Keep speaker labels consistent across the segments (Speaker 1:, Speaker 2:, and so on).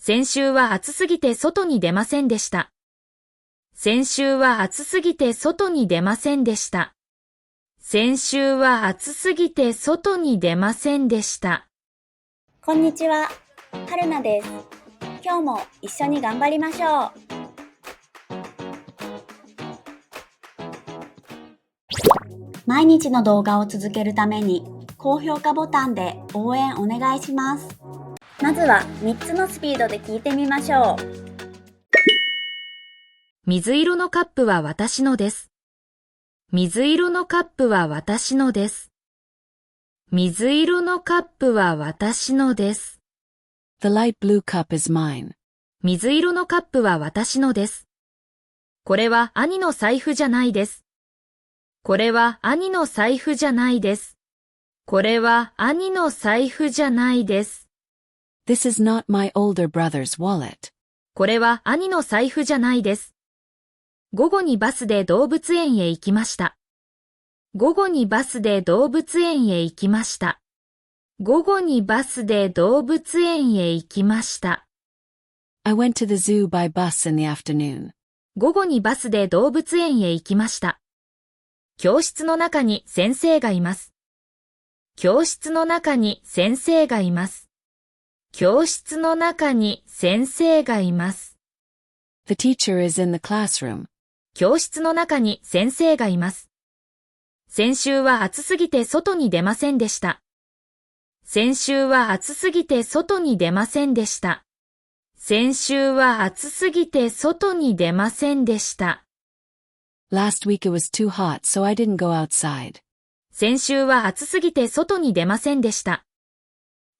Speaker 1: 先週は暑すぎて外に出ませんでした。先週は暑すぎて外に出ませんでした。先週は暑すぎて外に出ませんでした。
Speaker 2: こんにちは、春菜です。今日も一緒に頑張りましょう。毎日の動画を続けるために高評価ボタンで応援お願いします。まずは3つのスピードで聞いてみましょう。
Speaker 1: 水色のカップは私のです。水色のカップは私のです。水色のカップは私のです。
Speaker 3: The light blue cup is mine.
Speaker 1: 水色のカップは私のです。これは兄の財布じゃないです。これは兄の財布じゃないです。これは兄の財布じゃないです。
Speaker 3: This is not my older brother's wallet.
Speaker 1: これは兄の財布じゃないです。午後にバスで動物園へ行きました。午後にバスで動物園へ行きました。午後にバスで動物園へ行きました。
Speaker 3: I went to the zoo by bus in the afternoon.
Speaker 1: 午後にバスで動物園へ行きました。教室の中に先生がいます。教室の中に先生がいます。教室の中に先生がいます。
Speaker 3: The teacher is in the classroom.
Speaker 1: 教室の中に先生がいます。先週は暑すぎて外に出ませんでした。先週は暑すぎて外に出ませんでした。先週は暑すぎて外に出ませんでした。
Speaker 3: Last week it was too hot, so I didn't go outside.
Speaker 1: 先週は暑すぎて外に出ませんでした。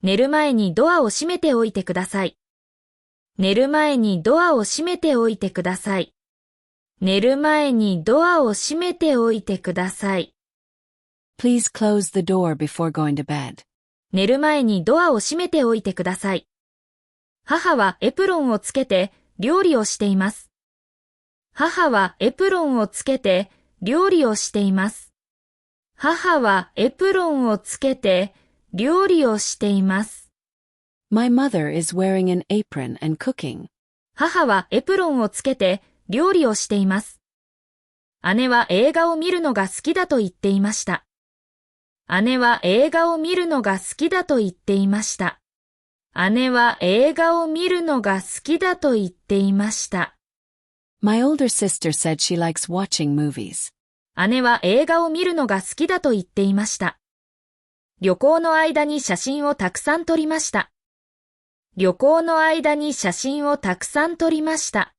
Speaker 1: 寝る前にドアを閉めておいてください。寝る前にドアを閉めておいてください。寝る前にドアを閉めておいてください。
Speaker 3: Please close the door before going to bed.
Speaker 1: 寝る前にドアを閉めておいてください。母はエプロンをつけて料理をしています。母はエプロンをつけて料理をしています。母はエプロンをつけて料理をしています。
Speaker 3: My mother is wearing an apron and cooking.
Speaker 1: 母はエプロンをつけて料理をしています。姉は映画を見るのが好きだと言っていました。姉は映画を見るのが好きだと言っていました。姉は映画を見るのが好きだと言っていました。
Speaker 3: My older sister said she likes watching movies.
Speaker 1: 姉は映画を見るのが好きだと言っていました。旅行の間に写真をたくさん撮りました。旅行の間に写真をたくさん撮りました。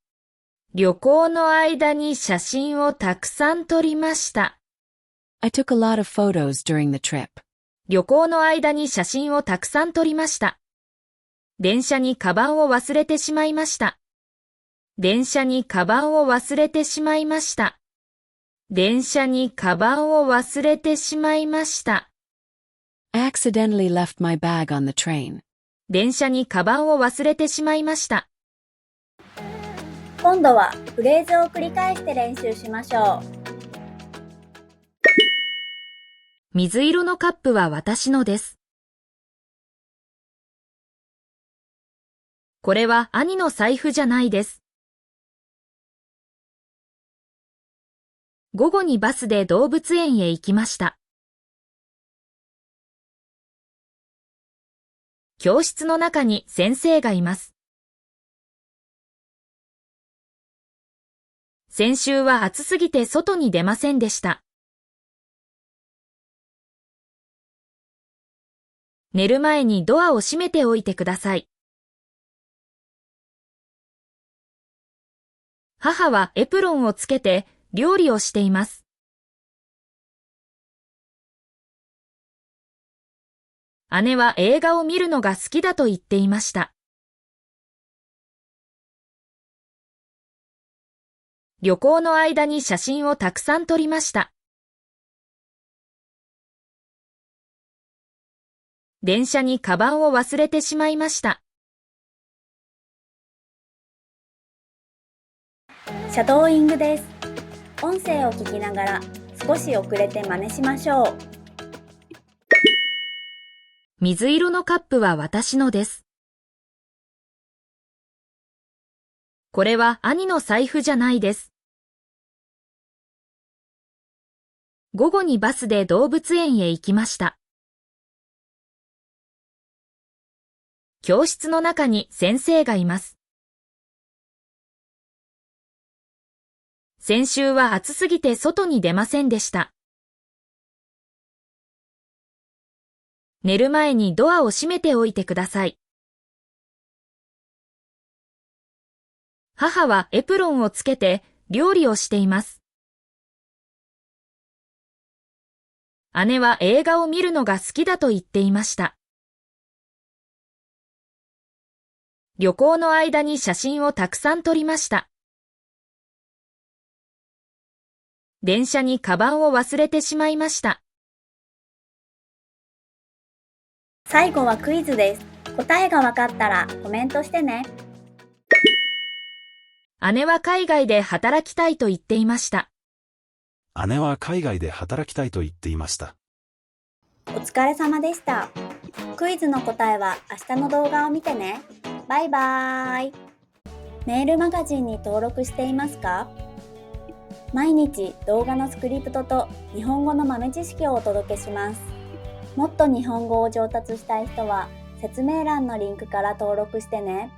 Speaker 1: 旅行の間に写真をたくさん撮りました。
Speaker 3: I took a lot of photos during the trip.
Speaker 1: 旅行の間に写真をたくさん撮りました。電車にカバンを忘れてしまいました。電車にカバンを忘れてしまいました。電車にカバンを忘れてしまいました。
Speaker 3: I accidentally left my bag on the train.
Speaker 1: 電車にカバンを忘れてしまいました。
Speaker 2: 今度はフレーズを繰り返して練習しましょう。
Speaker 1: 水色のカップは私のです。これは兄の財布じゃないです。午後にバスで動物園へ行きました。教室の中に先生がいます。先週は暑すぎて外に出ませんでした。寝る前にドアを閉めておいてください。母はエプロンをつけて料理をしています。姉は映画を見るのが好きだと言っていました。旅行の間に写真をたくさん撮りました。電車にカバンを忘れてしまいました。
Speaker 2: シャドーイングです。音声を聞きながら少し遅れて真似しましょう。
Speaker 1: 水色のカップは私のです。これは兄の財布じゃないです。午後にバスで動物園へ行きました。教室の中に先生がいます。先週は暑すぎて外に出ませんでした。寝る前にドアを閉めておいてください。母はエプロンをつけて料理をしています。姉は映画を見るのが好きだと言っていました。旅行の間に写真をたくさん撮りました。電車にカバンを忘れてしまいました。
Speaker 2: 最後はクイズです。答えがわかったらコメントしてね。
Speaker 1: 姉は海外で働きたいと言っていました。
Speaker 4: 姉は海外で働きたいと言っていました。
Speaker 2: お疲れ様でした。クイズの答えは明日の動画を見てね。バイバーイ。メールマガジンに登録していますか？毎日動画のスクリプトと日本語の豆知識をお届けします。もっと日本語を上達したい人は説明欄のリンクから登録してね。